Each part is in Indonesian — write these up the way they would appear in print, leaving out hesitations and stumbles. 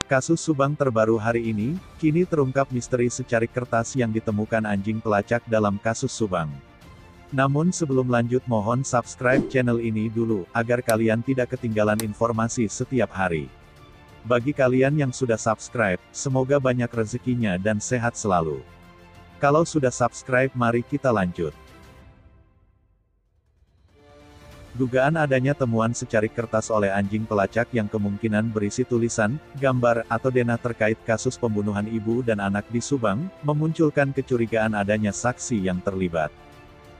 Kasus Subang terbaru hari ini, kini terungkap misteri secarik kertas yang ditemukan anjing pelacak dalam kasus Subang. Namun sebelum lanjut mohon subscribe channel ini dulu, agar kalian tidak ketinggalan informasi setiap hari. Bagi kalian yang sudah subscribe, semoga banyak rezekinya dan sehat selalu. Kalau sudah subscribe mari kita lanjut. Dugaan adanya temuan secarik kertas oleh anjing pelacak yang kemungkinan berisi tulisan, gambar, atau denah terkait kasus pembunuhan ibu dan anak di Subang, memunculkan kecurigaan adanya saksi yang terlibat.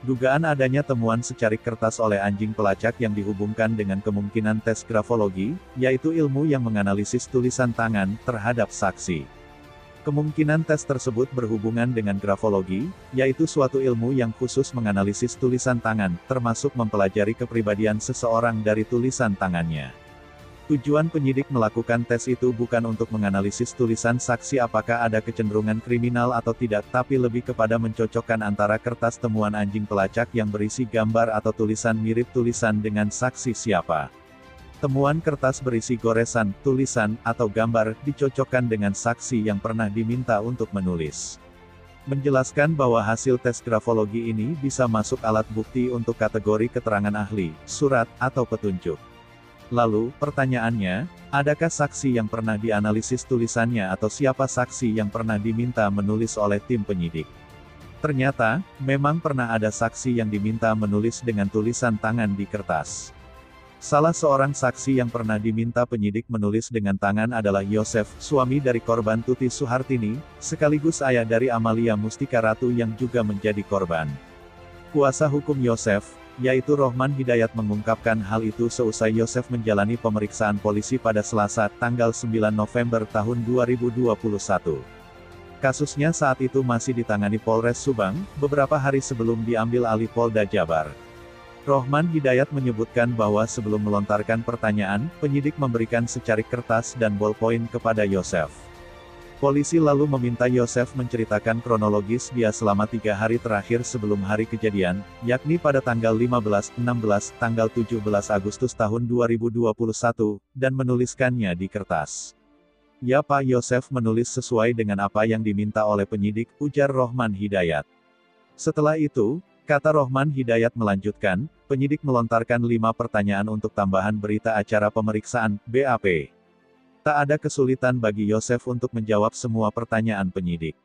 Dugaan adanya temuan secarik kertas oleh anjing pelacak yang dihubungkan dengan kemungkinan tes grafologi, yaitu ilmu yang menganalisis tulisan tangan, terhadap saksi. Kemungkinan tes tersebut berhubungan dengan grafologi, yaitu suatu ilmu yang khusus menganalisis tulisan tangan, termasuk mempelajari kepribadian seseorang dari tulisan tangannya. Tujuan penyidik melakukan tes itu bukan untuk menganalisis tulisan saksi apakah ada kecenderungan kriminal atau tidak, tapi lebih kepada mencocokkan antara kertas temuan anjing pelacak yang berisi gambar atau tulisan mirip tulisan dengan saksi siapa. Temuan kertas berisi goresan, tulisan, atau gambar, dicocokkan dengan saksi yang pernah diminta untuk menulis. Menjelaskan bahwa hasil tes grafologi ini bisa masuk alat bukti untuk kategori keterangan ahli, surat, atau petunjuk. Lalu, pertanyaannya, adakah saksi yang pernah dianalisis tulisannya atau siapa saksi yang pernah diminta menulis oleh tim penyidik? Ternyata, memang pernah ada saksi yang diminta menulis dengan tulisan tangan di kertas. Salah seorang saksi yang pernah diminta penyidik menulis dengan tangan adalah Yosef, suami dari korban Tuti Suhartini, sekaligus ayah dari Amalia Mustika Ratu yang juga menjadi korban. Kuasa hukum Yosef, yaitu Rohman Hidayat mengungkapkan hal itu seusai Yosef menjalani pemeriksaan polisi pada Selasa, tanggal 9 November tahun 2021. Kasusnya saat itu masih ditangani Polres Subang, beberapa hari sebelum diambil alih Polda Jabar. Rohman Hidayat menyebutkan bahwa sebelum melontarkan pertanyaan, penyidik memberikan secarik kertas dan bolpoin kepada Yosef. Polisi lalu meminta Yosef menceritakan kronologis dia selama 3 hari terakhir sebelum hari kejadian, yakni pada tanggal 15, 16, tanggal 17 Agustus tahun 2021, dan menuliskannya di kertas. "Ya Pak Yosef menulis sesuai dengan apa yang diminta oleh penyidik," ujar Rohman Hidayat. Setelah itu, kata Rohman Hidayat melanjutkan, penyidik melontarkan 5 pertanyaan untuk tambahan berita acara pemeriksaan, BAP. Tak ada kesulitan bagi Yosef untuk menjawab semua pertanyaan penyidik.